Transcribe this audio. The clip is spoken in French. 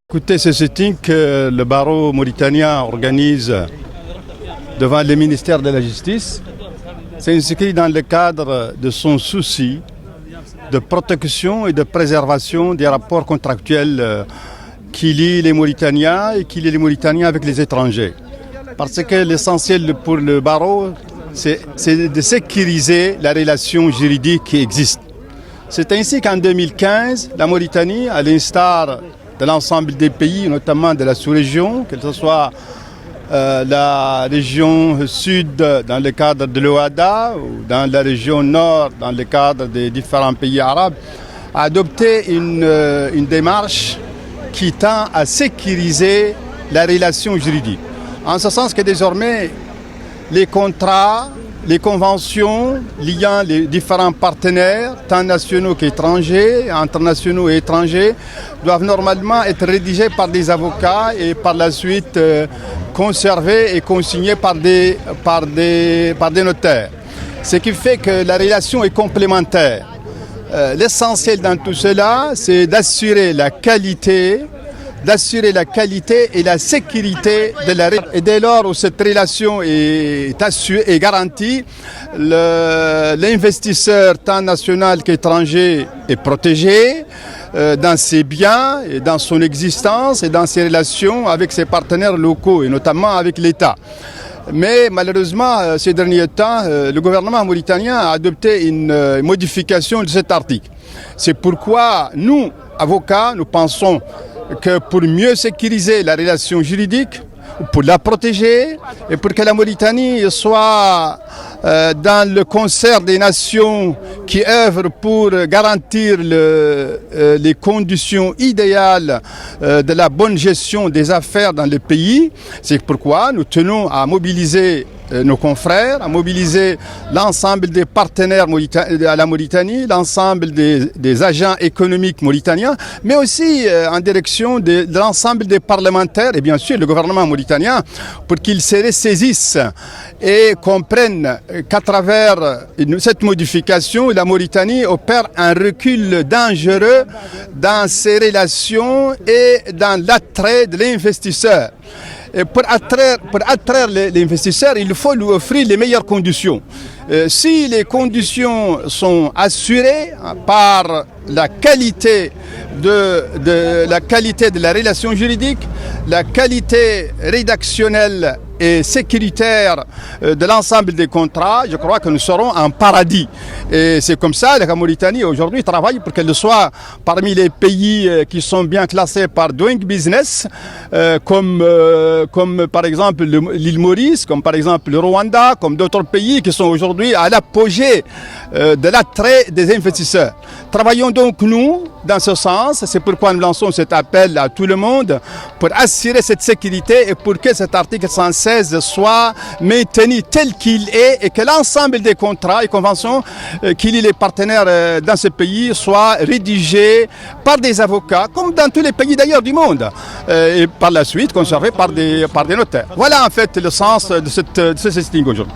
Écoutez, ce sitting que le barreau mauritanien organise devant le ministère de la Justice s'inscrit dans le cadre de son souci de protection et de préservation des rapports contractuels qui lient les Mauritaniens et qui lient les Mauritaniens avec les étrangers. Parce que l'essentiel pour le barreau, c'est de sécuriser la relation juridique qui existe. C'est ainsi qu'en 2015, la Mauritanie, à l'instar de l'ensemble des pays, notamment de la sous-région, que ce soit la région sud dans le cadre de l'OADA ou dans la région nord dans le cadre des différents pays arabes, a adopté une démarche qui tend à sécuriser la relation juridique. En ce sens que désormais, les contrats, les conventions liant les différents partenaires, tant nationaux qu'étrangers, internationaux et étrangers, doivent normalement être rédigés par des avocats et par la suite conservés et consignés par des notaires. Ce qui fait que la relation est complémentaire. L'essentiel dans tout cela, c'est d'assurer la qualité et la sécurité de la relation. Et dès lors où cette relation est garantie, l'investisseur tant national qu'étranger est protégé dans ses biens, et dans son existence et dans ses relations avec ses partenaires locaux et notamment avec l'État. Mais malheureusement, ces derniers temps, le gouvernement mauritanien a adopté une modification de cet article. C'est pourquoi nous, avocats, nous pensons que pour mieux sécuriser la relation juridique, pour la protéger et pour que la Mauritanie soit dans le concert des nations qui œuvrent pour garantir les conditions idéales de la bonne gestion des affaires dans le pays, c'est pourquoi nous tenons à mobiliser nos confrères, à mobiliser l'ensemble des partenaires à la Mauritanie, l'ensemble des agents économiques mauritaniens, mais aussi en direction de l'ensemble des parlementaires et bien sûr le gouvernement mauritanien pour qu'ils se ressaisissent et comprennent qu'à travers cette modification, la Mauritanie opère un recul dangereux dans ses relations et dans l'attrait de l'investisseur. Et pour attraire l'investisseur, il faut lui offrir les meilleures conditions. Si les conditions sont assurées par la qualité de la relation juridique, la qualité rédactionnelle et sécuritaire de l'ensemble des contrats, je crois que nous serons en paradis. Et c'est comme ça que la Mauritanie aujourd'hui travaille pour qu'elle soit parmi les pays qui sont bien classés par Doing Business, comme par exemple l'île Maurice, comme par exemple le Rwanda, comme d'autres pays qui sont aujourd'hui à l'apogée de l'attrait des investisseurs. Travaillons donc nous dans ce sens, c'est pourquoi nous lançons cet appel à tout le monde pour assurer cette sécurité et pour que cet article 116 soit maintenu tel qu'il est et que l'ensemble des contrats et conventions qui lient les partenaires dans ce pays soient rédigés par des avocats, comme dans tous les pays d'ailleurs du monde, et par la suite conservés par des notaires. Voilà en fait le sens de ce sitting aujourd'hui.